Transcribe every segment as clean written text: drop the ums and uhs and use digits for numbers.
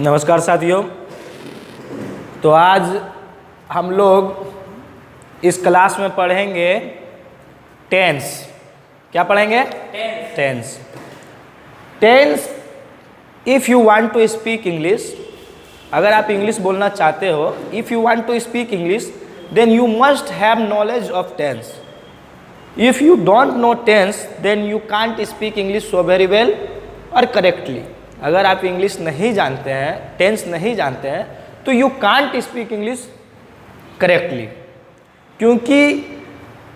नमस्कार साथियों। तो आज हम लोग इस क्लास में पढ़ेंगे टेंस। क्या पढ़ेंगे? Tense. Tense if you want to speak English, अगर आप इंग्लिश बोलना चाहते हो, if you want to speak English then you must have knowledge of tense. If you don't know tense then you can't speak English so very well और correctly. अगर आप English नहीं जानते हैं, टेंस नहीं जानते हैं, तो you can't speak English correctly, क्योंकि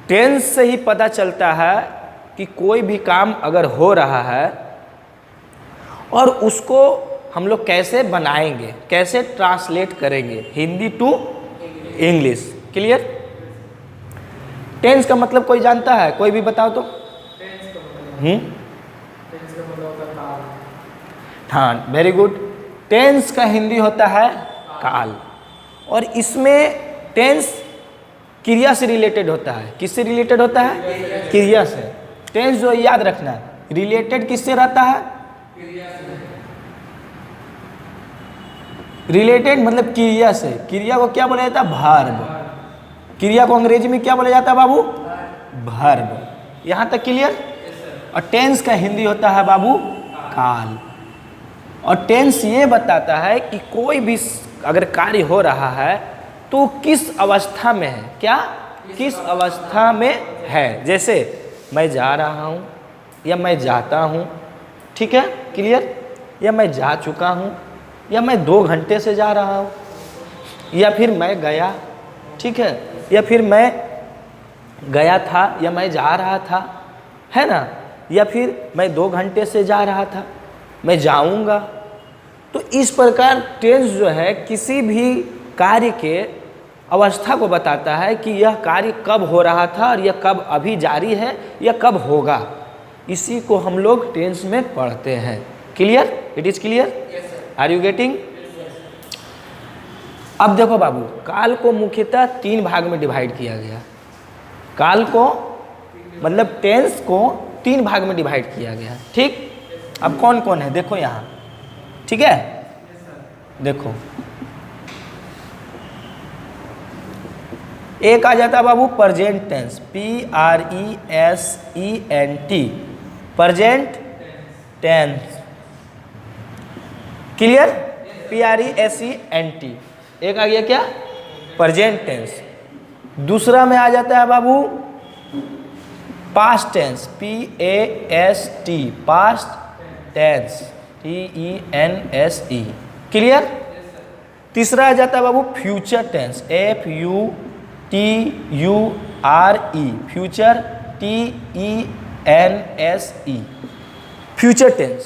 टेंस से ही पता चलता है कि कोई भी काम अगर हो रहा है और उसको हम लोग कैसे बनाएंगे, कैसे ट्रांसलेट करेंगे Hindi to English. Clear? Tense का मतलब कोई जानता है? कोई भी बताओ तो। हाँ, वेरी गुड। टेंस का हिंदी होता है काल, और इसमें टेंस क्रिया से रिलेटेड होता है। किससे रिलेटेड होता है? क्रिया से। टेंस जो याद रखना है, रिलेटेड किससे रहता है? रिलेटेड मतलब क्रिया से। क्रिया को क्या बोला जाता है? वर्ब। क्रिया को अंग्रेजी में क्या बोला जाता है बाबू? वर्ब। यहाँ तक क्लियर? और टेंस का हिंदी होता है बाबू काल। और टेंस ये बताता है कि कोई भी अगर कार्य हो रहा है तो किस अवस्था में है। क्या? किस अवस्था में है। जैसे मैं जा रहा हूँ, या मैं जाता हूँ, ठीक है, क्लियर, या मैं जा चुका हूँ, या मैं 2 घंटे से जा रहा हूँ, या फिर मैं गया, ठीक है, या फिर मैं गया था, या मैं जा रहा था, है ना, या फिर मैं 2 घंटे से जा रहा था, मैं जाऊंगा। तो इस प्रकार टेंस जो है किसी भी कार्य के अवस्था को बताता है कि यह कार्य कब हो रहा था और यह कब अभी जारी है या कब होगा। इसी को हम लोग टेंस में पढ़ते हैं। Clear? It is clear? Are you getting? अब देखो बाबू, काल को मुख्यतः 3 भाग में डिवाइड किया गया। काल को मतलब टेंस को 3 भाग में डिवाइड किया गया। ठीक? अब कौन कौन है देखो यहाँ, ठीक है? देखो, एक आ जाता है बाबू present tense, PRESENT, present tense. Clear? PRESENT एक आ गया क्या? Present tense. दूसरा में आ जाता है बाबू past tense, PAST, past tense, TENSE। Clear? तीसरा आ जाता है बाबू future tense, FUTURE, future, TENSE, future tense.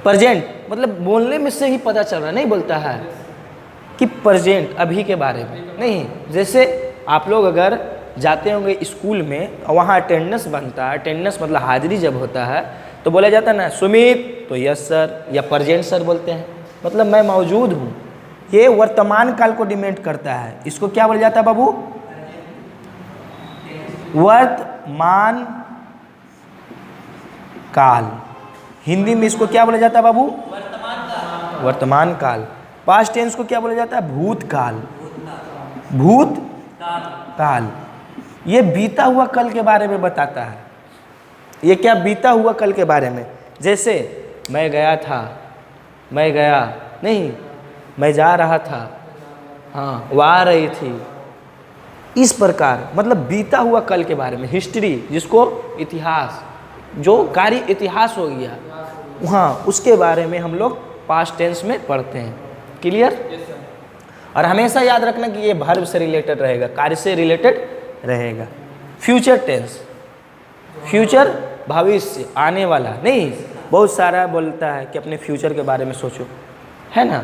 Present मतलब बोलने में से ही पता चल रहा, नहीं बोलता है कि प्रेजेंट अभी के बारे में नहीं। जैसे आप लोग अगर जाते होंगे स्कूल में, वहाँ अटेंडेंस बनता है। अटेंडेंस मतलब हाजिरी जब होता है तो बोला जाता है ना सुमित, तो यस सर या प्रेजेंट सर बोलते हैं, मतलब मैं मौजूद हूँ। ये वर्तमान काल को डिमेंड करता है। इसको क्या बोला जाता है बाबू? वर्तमान काल। हिंदी में इसको क्या बोला जाता है बाबू? वर्तमान काल। पास्ट टेंस को क्या बोला जाता है? भूतकाल। भूतकाल ये बीता हुआ कल के बारे में बताता है। ये क्या? बीता हुआ कल के बारे में। जैसे मैं गया था, मैं गया नहीं, मैं जा रहा था, हाँ वो आ रही थी। इस प्रकार मतलब बीता हुआ कल के बारे में, हिस्ट्री, जिसको इतिहास, जो कार्य इतिहास हो गया, हाँ उसके बारे में हम लोग पास्ट टेंस में पढ़ते हैं। क्लियर? और हमेशा याद रखना कि ये वर्ब से रिलेटेड रहेगा, कार्य से रिलेटेड रहेगा। फ्यूचर टेंस, फ्यूचर भविष्य, आने वाला नहीं। बहुत सारा बोलता है कि अपने फ्यूचर के बारे में सोचो, है ना।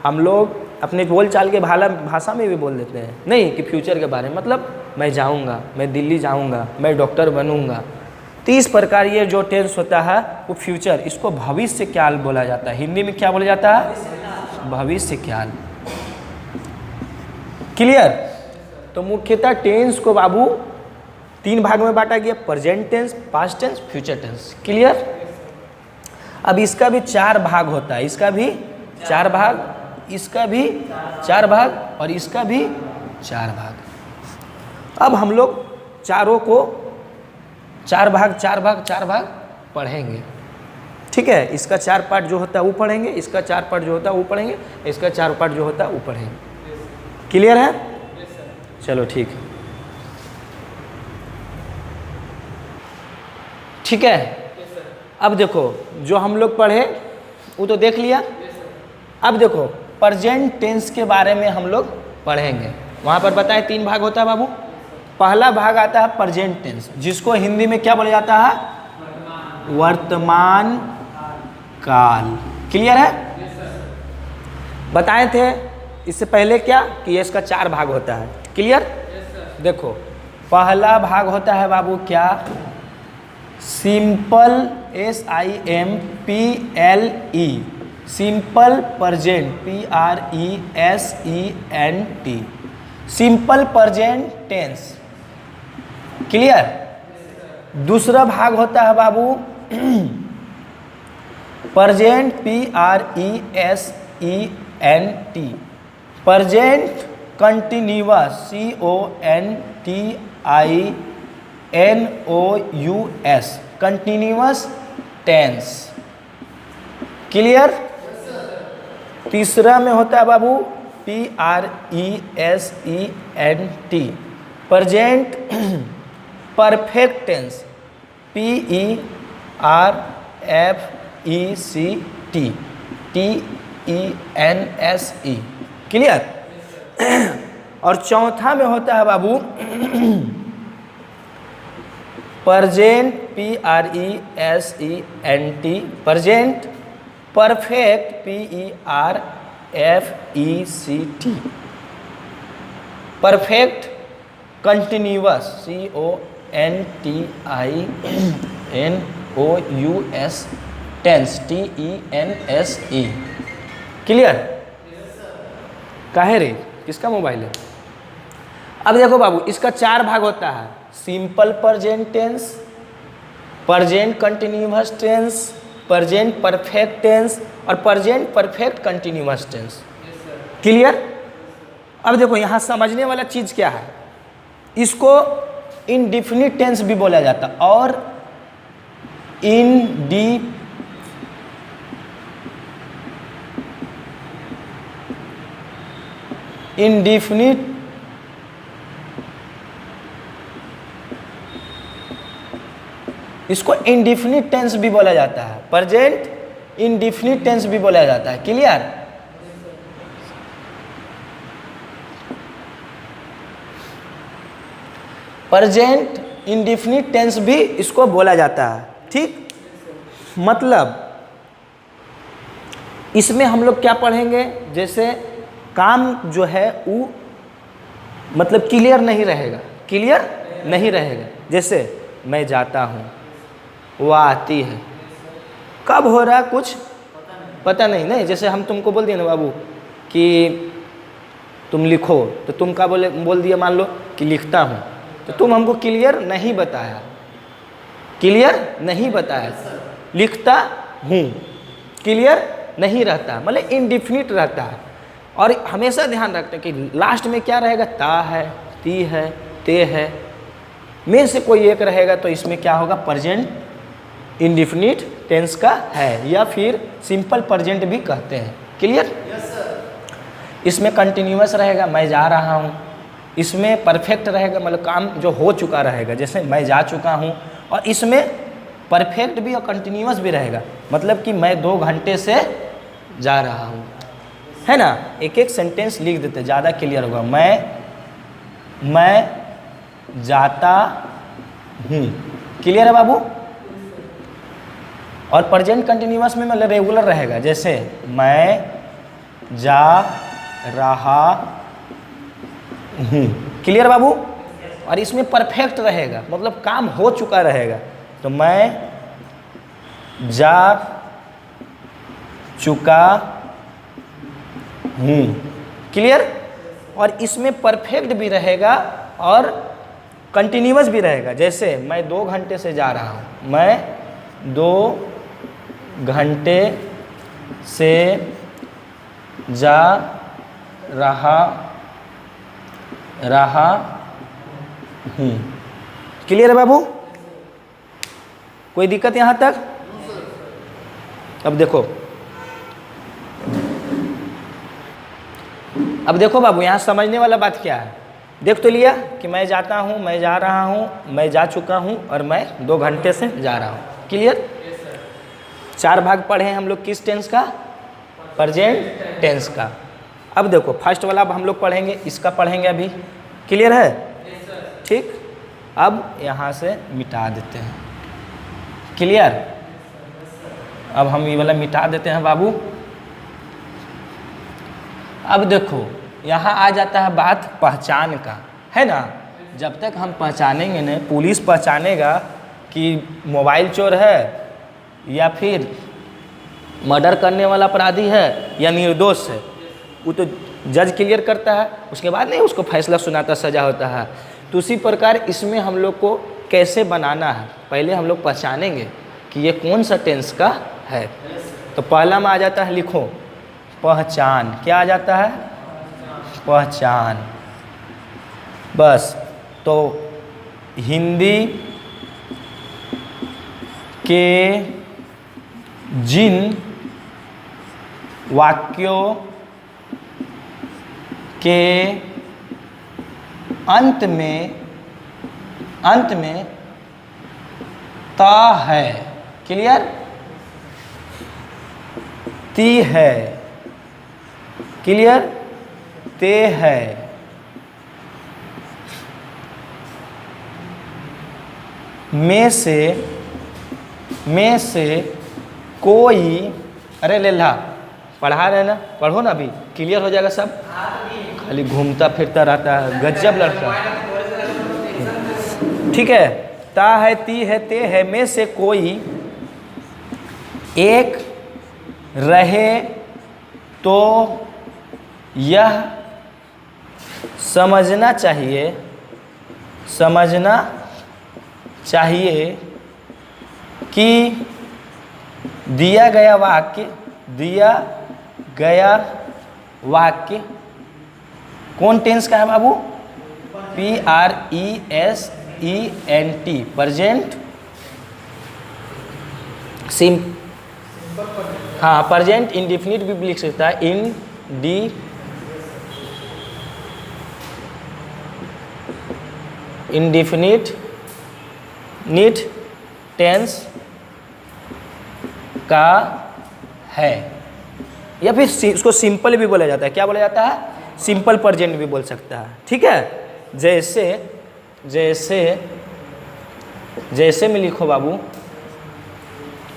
हम लोग अपने बोलचाल के भाषा में भी बोल देते हैं नहीं कि फ्यूचर के बारे में, मतलब मैं जाऊंगा, मैं दिल्ली जाऊंगा, मैं डॉक्टर बनूंगा। तो इस प्रकार ये जो टेंस होता है वो फ्यूचर, इसको भविष्य काल बोला जाता है। हिंदी में क्या बोला जाता है? भविष्य काल। क्लियर? तो मुख्यतः टेंस को बाबू 3 भाग में बांटा गया, present tense, past tense, future tense. Clear? अब इसका भी 4 भाग होता है, इसका भी 4 भाग, इसका भी 4 भाग और इसका भी 4 भाग। अब हम लोग चारों को 4 भाग 4 भाग 4 भाग पढ़ेंगे, ठीक है। इसका 4 पार्ट जो होता है वो पढ़ेंगे, इसका 4 पार्ट जो होता है वो पढ़ेंगे, इसका 4 पार्ट जो होता है वो पढ़ेंगे। क्लियर है? चलो ठीक है, ठीक है। अब देखो जो हम लोग पढ़े वो तो देख लिया। अब देखो प्रेजेंट टेंस के बारे में हम लोग पढ़ेंगे। वहाँ पर बताए 3 भाग होता है बाबू। पहला भाग आता है प्रेजेंट टेंस, जिसको हिंदी में क्या बोला जाता है? वर्तमान काल। क्लियर है? बताए थे इससे पहले क्या कि इसका 4 भाग होता है। क्लियर? देखो पहला भाग होता है बाबू क्या? Simple SIMPLE, simple present PRESENT, simple present tense. Clear? दूसरा भाग होता है बाबू present PRESENT, present continuous CONTINOUS, continuous tense. Clear? तीसरा में होता है बाबू PRESENT, present perfect tense PERFECT TENSE। Clear? और चौथा में होता है बाबू present PRESENT, present perfect PERFECT, perfect continuous CONTINOUS tense TENSE। Clear? काहे रे, किसका मोबाइल है? अब देखो बाबू इसका 4 भाग होता है। Simple present tense, present continuous tense, present perfect tense और present perfect continuous tense. Clear? अब देखो यहाँ समझने वाला चीज़ क्या है, इसको इनडिफिनिट टेंस भी बोला जाता है और इनडिफिनिट इसको इनडिफिनिट टेंस भी बोला जाता है, प्रेजेंट इनडिफिनिट टेंस भी बोला जाता है। क्लियर? प्रेजेंट इनडिफिनिट टेंस भी इसको बोला जाता है, ठीक। मतलब इसमें हम लोग क्या पढ़ेंगे, जैसे काम जो है वो मतलब क्लियर नहीं रहेगा, क्लियर नहीं रहेगा। जैसे मैं जाता हूँ, वो आती है, कब हो रहा है कुछ पता नहीं। जैसे हम तुमको बोल दिए ना बाबू कि तुम लिखो, तो तुम क्या बोल दिया, मान लो कि लिखता हूँ, तो तुम हमको क्लियर नहीं बताया, क्लियर नहीं बताया। लिखता हूँ क्लियर नहीं रहता, मतलब इनडिफिनिट रहता है। और हमेशा ध्यान रखते हैं कि लास्ट में क्या रहेगा, ता है, ती है, ते है, में से कोई एक रहेगा, तो इसमें क्या होगा, प्रेजेंट इनडिफिनिट टेंस का है, या फिर सिंपल प्रेजेंट भी कहते हैं। क्लियर? इसमें कंटिन्यूअस रहेगा, मैं जा रहा हूँ। इसमें परफेक्ट रहेगा, मतलब काम जो हो चुका रहेगा, जैसे मैं जा चुका हूँ। और इसमें परफेक्ट भी और कंटिन्यूअस भी रहेगा, मतलब कि मैं 2 घंटे से जा रहा हूँ, है ना। एक एक सेंटेंस लिख देते, ज़्यादा क्लियर होगा। मैं जाता हूँ। क्लियर है बाबू? और प्रेजेंट कंटिन्यूअस में मतलब रेगुलर रहेगा, जैसे मैं जा रहा हूँ। क्लियर बाबू? और इसमें परफेक्ट रहेगा, मतलब काम हो चुका रहेगा, तो मैं जा चुका हूँ। क्लियर? और इसमें परफेक्ट भी रहेगा और कंटिन्यूअस भी रहेगा, जैसे मैं 2 घंटे से जा रहा हूँ, मैं 2 घंटे से जा रहा हूँ। क्लियर है बाबू? कोई दिक्कत यहाँ तक? अब देखो बाबू, यहाँ समझने वाला बात क्या है। देख तो लिया कि मैं जाता हूँ, मैं जा रहा हूँ, मैं जा चुका हूँ और मैं 2 घंटे से जा रहा हूँ। क्लियर? 4 भाग पढ़े हैं हम लोग किस टेंस का? प्रेजेंट टेंस का। अब देखो फर्स्ट वाला अब हम लोग पढ़ेंगे, इसका पढ़ेंगे अभी। क्लियर है? ठीक। अब यहाँ से मिटा देते हैं। क्लियर? अब हम ये वाला मिटा देते हैं बाबू। अब देखो यहाँ आ जाता है बात पहचान का, है ना। जब तक हम पहचानेंगे नहीं, पुलिस पहचानेगा कि मोबाइल चोर है या फिर मर्डर करने वाला अपराधी है या निर्दोष है, वो तो जज क्लियर करता है, उसके बाद नहीं उसको फैसला सुनाता, सजा होता है। तो उसी प्रकार इसमें हम लोग को कैसे बनाना है, पहले हम लोग पहचानेंगे कि ये कौन सा टेंस का है। तो पहला में आ जाता है, लिखो पहचान। क्या आ जाता है? पहचान। बस। तो हिंदी के जिन वाक्यों के अंत में ता है। क्लियर? ती है। क्लियर? ते है। में से कोई, अरे लेला पढ़ा रहे ना, पढ़ो ना अभी, क्लियर हो जाएगा सब। खाली घूमता फिरता रहता है, गजब लड़का। ठीक है? ता है, ती है, ते है, में से कोई एक रहे तो यह समझना चाहिए कि दिया गया वाक्य कौन टेंस का है बाबू? PRESENT, present SIM. हाँ, प्रेजेंट इंडेफिनिट भी लिख सकता है, इंडेफिनिट टेंस का है, या फिर इसको सिंपल भी बोला जाता है। क्या बोला जाता है? सिंपल प्रेजेंट भी बोल सकता है। ठीक है? जैसे में लिखो बाबू,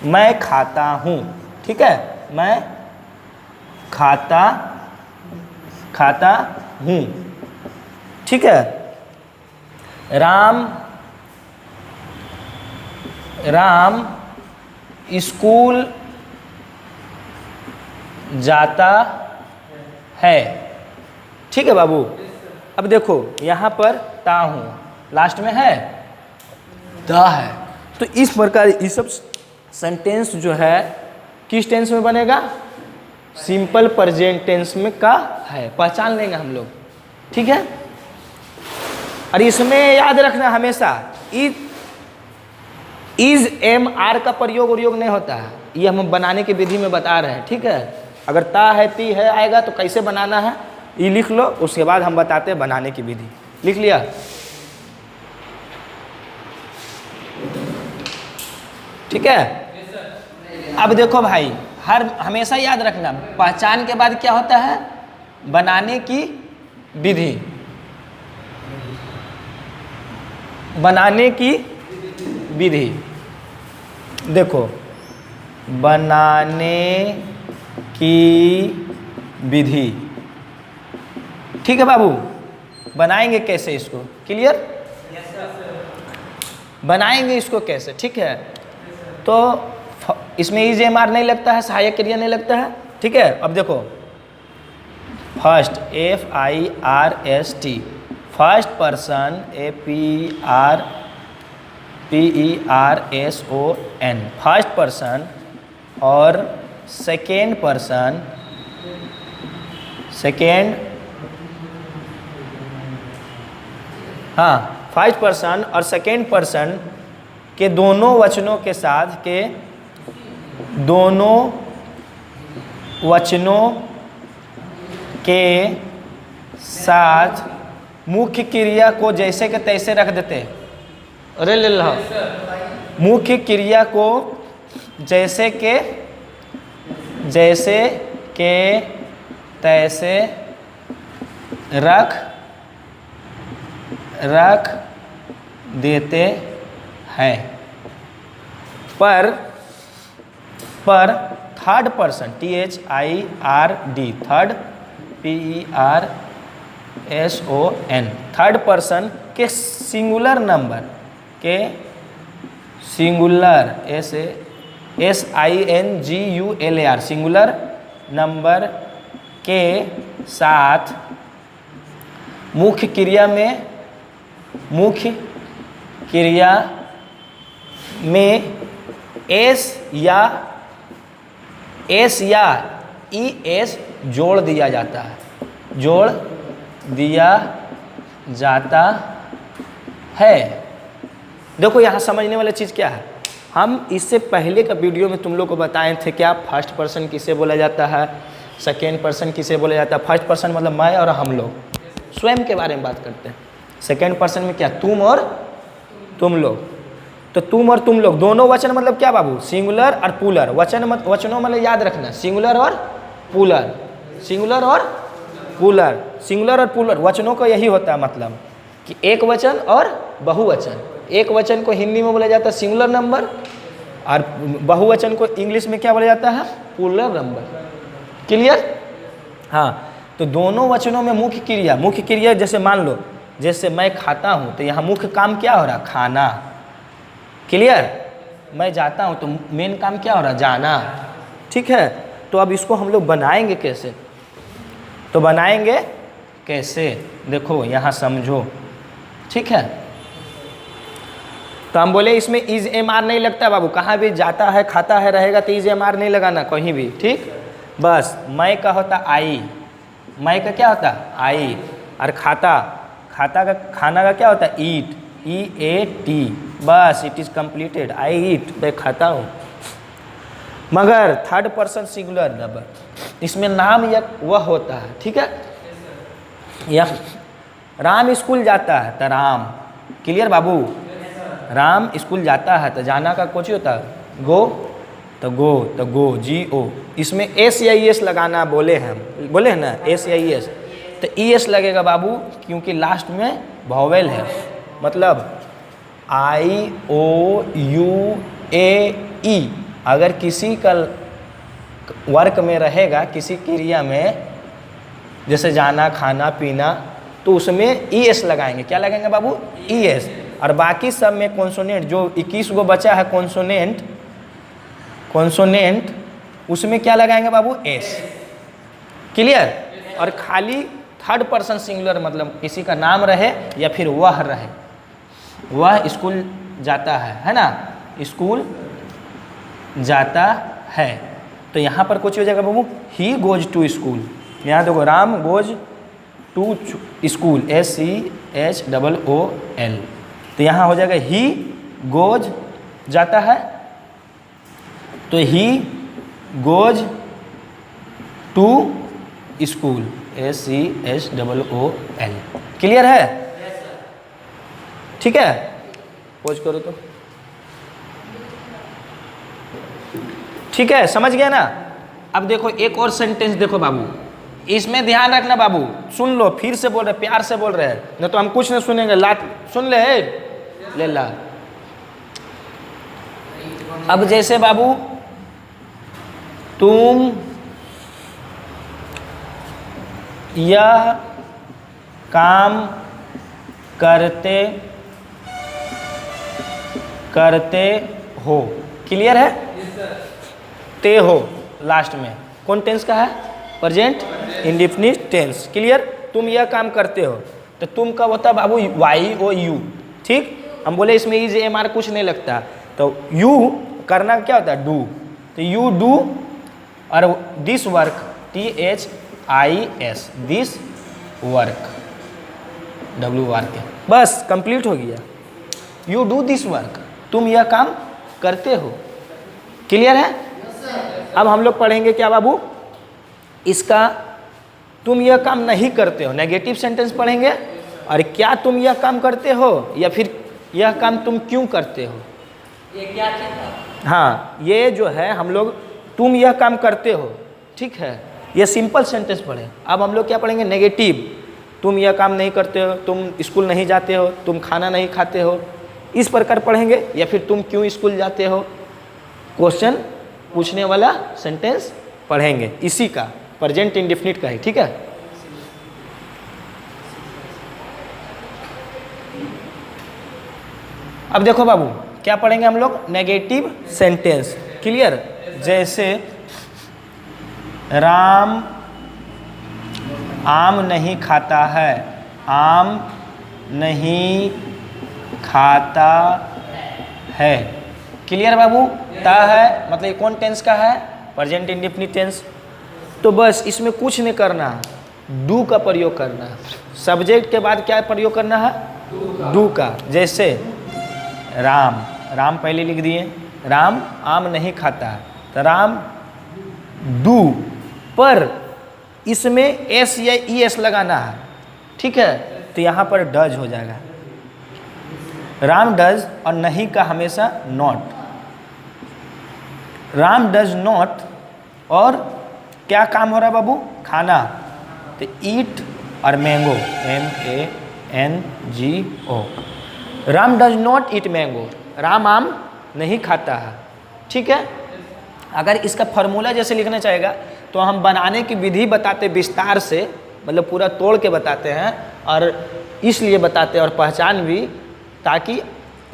मैं खाता हूँ। ठीक है? मैं खाता हूँ। ठीक है? राम स्कूल जाता है। ठीक है बाबू? अब देखो यहाँ पर ता हूँ लास्ट में है, दा है। तो इस प्रकार ये सब सेंटेंस जो है किस टेंस में बनेगा? सिंपल प्रेजेंट टेंस में का है। पहचान लेंगे हम लोग। ठीक है? और इसमें याद रखना हमेशा इज एम आर का प्रयोग नहीं होता है। ये हम बनाने की विधि में बता रहे हैं। ठीक है? अगर ता है, ती है आएगा तो कैसे बनाना है ये लिख लो, उसके बाद हम बताते हैं बनाने की विधि। लिख लिया? ठीक है? अब देखो भाई, हमेशा याद रखना, पहचान के बाद क्या होता है? बनाने की विधि। बनाने की विधि देखो, बनाने की विधि। ठीक है बाबू? बनाएंगे कैसे इसको? क्लियर? बनाएंगे इसको कैसे? ठीक है? तो इसमें इज एम आर नहीं लगता है, सहायक क्रिया नहीं लगता है। ठीक है? अब देखो, first FIRST, first person PERSON, first person और सेकेंड पर्सन, फर्स्ट पर्सन और सेकेंड पर्सन के दोनों वचनों के साथ, के दोनों वचनों के साथ मुख्य क्रिया को जैसे के तैसे रख देते। अरे ले लो, मुख्य क्रिया को जैसे के तैसे रख देते हैं। पर third person, THIRD, third PERSON, third person के सिंगुलर नंबर, के सिंगुलर SINGULAR, सिंगुलर नंबर के साथ मुख्य क्रिया में एस या ES जोड़ दिया जाता है। देखो यहाँ समझने वाली चीज़ क्या है, हम इससे पहले का वीडियो में तुम लोग को बताए थे क्या फर्स्ट पर्सन किसे बोला जाता है, सेकेंड पर्सन किसे बोला जाता है। फर्स्ट पर्सन मतलब मैं और हम लोग स्वयं के बारे में बात करते हैं। सेकेंड पर्सन में क्या, तुम और तुम लोग। तो तुम और तुम लोग दोनों वचन मतलब क्या बाबू, सिंगुलर और पुलर। वचनों मतलब याद रखना, सिंगुलर और पुलर, सिंगुलर और पुलर वचनों का यही होता है मतलब कि एक वचन और बहुवचन। एक वचन को हिंदी में बोला जाता है सिंगुलर नंबर और बहुवचन को इंग्लिश में क्या बोला जाता है, पुलर नंबर। क्लियर? हाँ, तो दोनों वचनों में मुख्य क्रिया जैसे मान लो, जैसे मैं खाता हूँ तो यहाँ मुख्य काम क्या हो रहा, खाना। क्लियर? मैं जाता हूँ तो मेन काम क्या हो रहा, जाना। ठीक है, तो अब इसको हम लोग बनाएंगे कैसे, तो बनाएंगे कैसे, देखो यहाँ समझो। ठीक है, तो हम बोले इसमें इज एम आर नहीं लगता बाबू, कहाँ भी जाता है खाता है रहेगा तो इज एम आर नहीं लगाना कहीं भी। ठीक, बस मैं का होता आई, मैं का क्या होता आई, और खाता का खाना का क्या होता ईट, EAT। बस इट इज़ कंप्लीटेड, आई ईट, मैं खाता हूँ। मगर थर्ड पर्सन सिंगुलर नंबर, इसमें नाम या वह होता है। ठीक है, या राम स्कूल जाता है तो राम। क्लियर बाबू? राम स्कूल जाता है तो जाना का कुछ होता है गो, तो गो GO। इसमें S या ES लगाना बोले हैं ना, S या ES, तो ES लगेगा बाबू क्योंकि लास्ट में वॉवेल है। मतलब IOUAE अगर किसी का वर्क में रहेगा, किसी क्रिया में जैसे जाना खाना पीना, तो उसमें ES लगाएंगे। क्या लगाएंगे बाबू? ES। और बाकी सब में कॉन्सोनेंट, जो 21 गो बचा है कॉन्सोनेंट, उसमें क्या लगाएंगे बाबू? S। क्लियर? और खाली थर्ड पर्सन सिंगुलर मतलब किसी का नाम रहे या फिर वह रहे, वह स्कूल जाता है ना, स्कूल जाता है, तो यहाँ पर कुछ हो जाएगा बाबू, ही गोज टू स्कूल। यहाँ देखो Ram goes to school, SCHOOL, तो यहाँ हो जाएगा ही गोज जाता है, तो he goes to school, SCHOOL। Clear है? ठीक है, पोज करो तो। ठीक है, समझ गया ना? अब देखो एक और सेंटेंस देखो बाबू, इसमें ध्यान रखना बाबू, सुन लो, फिर से बोल रहे, प्यार से बोल रहे हैं, नहीं तो हम कुछ नहीं सुनेंगे। लात सुन ले ला। अब जैसे बाबू तुम यह काम करते हो। क्लियर है? ते हो लास्ट में कौन टेंस का है? Present indefinite tense. क्लियर? तुम यह काम करते हो, तो तुम कब होता है बाबू? YOU। ठीक, हम बोले इसमें इज एम आर कुछ नहीं लगता, तो यू करना क्या होता है? डू। तो यू डू और this work THIS, this work WRK, बस कंप्लीट हो गया। यू डू दिस वर्क, तुम यह काम करते हो। क्लियर है? अब हम लोग पढ़ेंगे क्या बाबू, इसका तुम यह काम नहीं करते हो, नेगेटिव सेंटेंस पढ़ेंगे। और क्या तुम यह काम करते हो, या फिर यह काम तुम क्यों करते हो। ये क्या चीज? हाँ, ये जो है हम लोग तुम यह काम करते हो, ठीक है, ये सिंपल सेंटेंस पढ़े। अब हम लोग क्या पढ़ेंगे, नेगेटिव, तुम यह काम नहीं करते हो, तुम स्कूल नहीं जाते हो, तुम खाना नहीं खाते हो, इस प्रकार पढ़ेंगे। या फिर तुम क्यों स्कूल जाते हो, क्वेश्चन पूछने वाला सेंटेंस पढ़ेंगे, इसी का प्रेजेंट इंडेफिनिट का है, ठीक है। अब देखो बाबू क्या पढ़ेंगे हम लोग, नेगेटिव सेंटेंस। क्लियर? जैसे राम आम नहीं खाता है, आम नहीं खाता है। क्लियर बाबू? ता है मतलब ये कौन टेंस का है, प्रेजेंट इंडेफिनिट टेंस। तो बस इसमें कुछ नहीं करना है, डू का प्रयोग करना है। सब्जेक्ट के बाद क्या प्रयोग करना है, डू का। जैसे राम, राम पहले लिख दिए, राम आम नहीं खाता है, तो राम डू, पर इसमें एस या ई एस लगाना है, ठीक है। तो यहाँ पर डज हो जाएगा, राम डज, और नहीं का हमेशा नॉट। राम डज नॉट, और क्या काम हो रहा है बाबू, खाना, तो ईट और mango, MANGO। Ram does not eat mango, Ram आम नहीं खाता है, ठीक है। अगर इसका फॉर्मूला जैसे लिखना चाहेगा तो हम बनाने की विधि बताते विस्तार से, मतलब पूरा तोड़ के बताते हैं, और इसलिए बताते हैं और पहचान भी, ताकि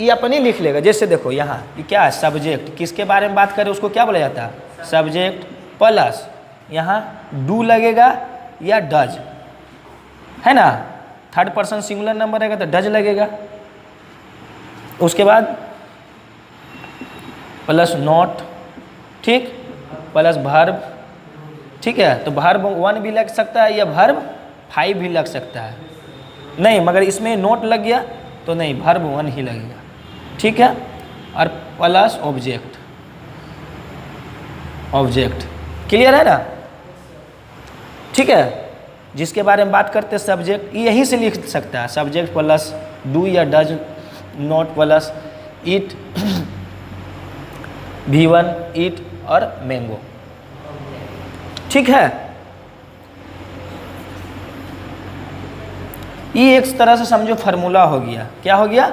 ये अपने लिख लेगा। जैसे देखो यहाँ ये क्या है, सब्जेक्ट, किसके बारे में बात करें उसको क्या बोला जाता है, सब्जेक्ट, प्लस यहाँ डू लगेगा या डज, है ना। थर्ड पर्सन सिंगुलर नंबर रहेगा तो डज लगेगा, उसके बाद प्लस नॉट, ठीक, प्लस वर्ब, ठीक है। तो वर्ब 1 भी लग सकता है या वर्ब 5 भी लग सकता है, नहीं मगर इसमें नोट लग गया तो नहीं, वर्ब 1 ही लगेगा, ठीक है। और प्लस ऑब्जेक्ट, ऑब्जेक्ट। क्लियर है ना, ठीक है। जिसके बारे में बात करते हैं सब्जेक्ट, यहीं से लिख सकता है, सब्जेक्ट प्लस डू या does not plus eat, V1 ईट और मैंगो, ठीक है। ये एक तरह से समझो फार्मूला हो गया। क्या हो गया,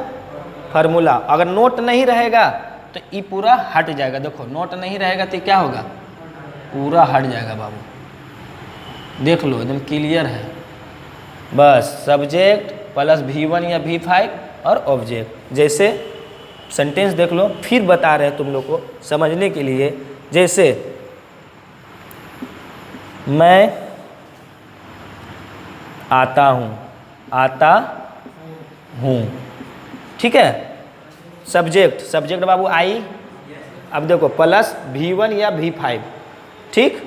फार्मूला। अगर नोट नहीं रहेगा तो ये पूरा हट जाएगा। देखो नोट नहीं रहेगा तो क्या होगा, पूरा हट जाएगा बाबू, देख लो एकदम क्लियर है। बस सब्जेक्ट प्लस V1 या V5 और ऑब्जेक्ट। जैसे सेंटेंस देख लो, फिर बता रहे हैं तुम लोग को समझने के लिए। जैसे मैं आता हूँ, आता हूँ, ठीक है। सब्जेक्ट, सब्जेक्ट बाबू आई। अब देखो प्लस V1 या V5, ठीक।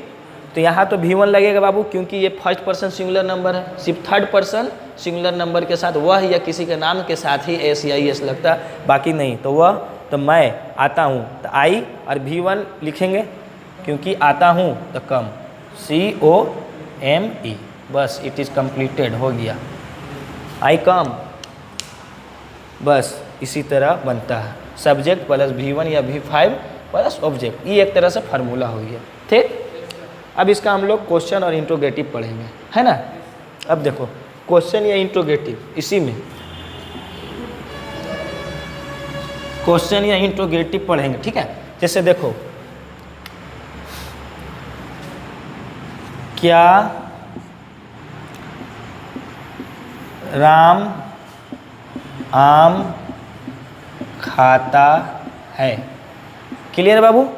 तो यहाँ तो V1 लगेगा बाबू, क्योंकि ये फर्स्ट पर्सन सिंगुलर नंबर है। सिर्फ थर्ड पर्सन सिंगुलर नंबर के साथ वह या किसी के नाम के साथ ही एस या एस लगता है, बाकी नहीं। तो वह, तो मैं आता हूँ तो आई और V1 लिखेंगे, क्योंकि आता हूँ तो कम, COME। बस इट इज़ कंप्लीटेड, हो गया, आई कम। बस इसी तरह बनता है, सब्जेक्ट प्लस V1 या V5 प्लस ऑब्जेक्ट। ये एक तरह से फार्मूला हो गया, ठीक। अब इसका हम लोग क्वेश्चन और इंट्रोगेटिव पढ़ेंगे, है ना। अब देखो क्वेश्चन या इंट्रोगेटिव, इसी में क्वेश्चन या इंट्रोगेटिव पढ़ेंगे, ठीक है। जैसे देखो, क्या राम आम खाता है। क्लियर बाबू।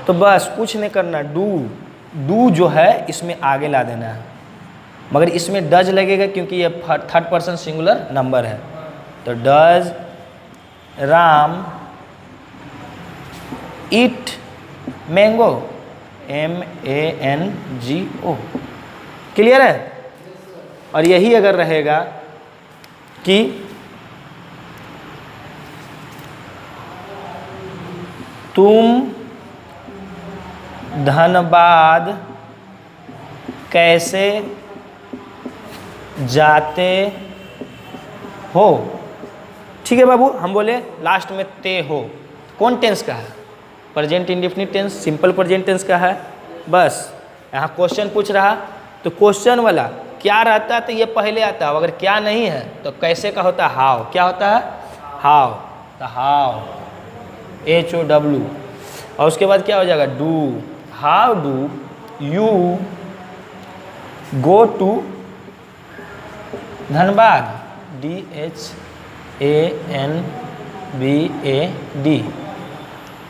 तो बस कुछ नहीं करना, डू जो है इसमें आगे ला देना है, मगर इसमें डज लगेगा क्योंकि ये थर्ड पर्सन सिंगुलर नंबर है। तो does Ram eat mango, MANGO। Clear है? और यही अगर रहेगा कि तुम धनबाद कैसे जाते हो, ठीक है बाबू, हम बोले लास्ट में ते हो, कौन टेंस का है? Present indefinite tense, simple present tense का है। बस यहाँ क्वेश्चन पूछ रहा तो क्वेश्चन वाला क्या रहता है तो ये पहले आता है, अगर क्या नहीं है तो कैसे का होता है हाउ। क्या होता है? हाउ। तो हाउ, HOW, और उसके बाद क्या हो जाएगा? Do. How do you go to Dhanbad, DHANBAD।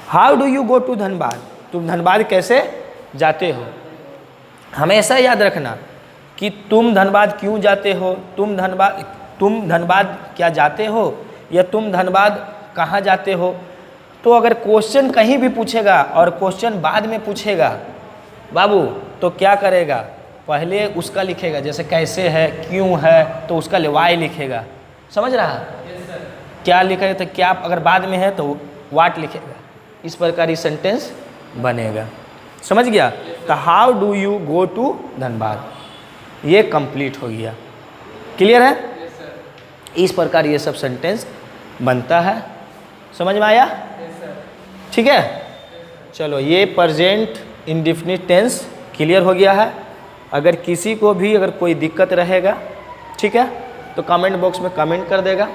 How do you go to Dhanbad, तुम धनबाद कैसे जाते हो। हमेशा याद रखना कि तुम धनबाद क्यों जाते हो, तुम धनबाद क्या जाते हो, या तुम धनबाद कहाँ जाते हो। तो अगर क्वेश्चन कहीं भी पूछेगा और क्वेश्चन बाद में पूछेगा बाबू, तो क्या करेगा? पहले उसका लिखेगा, जैसे कैसे है, क्यों है, तो उसका वाई लिखेगा। समझ रहा है? क्या लिखेगा तो क्या, अगर बाद में है तो वाट लिखेगा। इस प्रकार ये सेंटेंस बनेगा। समझ गया? तो how do you go to Dhanbad, ये कंप्लीट हो गया। क्लियर है? इस प्रकार ये सब सेंटेंस बनता है। समझ में आया? ठीक है, चलो ये प्रेजेंट इंडेफिनिट टेंस क्लियर हो गया है। अगर किसी को भी अगर कोई दिक्कत रहेगा, ठीक है, तो कमेंट बॉक्स में कमेंट कर देगा।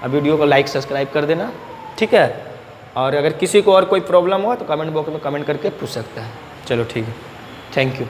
अब वीडियो को लाइक सब्सक्राइब कर देना, ठीक है। और अगर किसी को और कोई प्रॉब्लम हो तो कमेंट बॉक्स में कमेंट करके पूछ सकता है। चलो ठीक है, थैंक यू।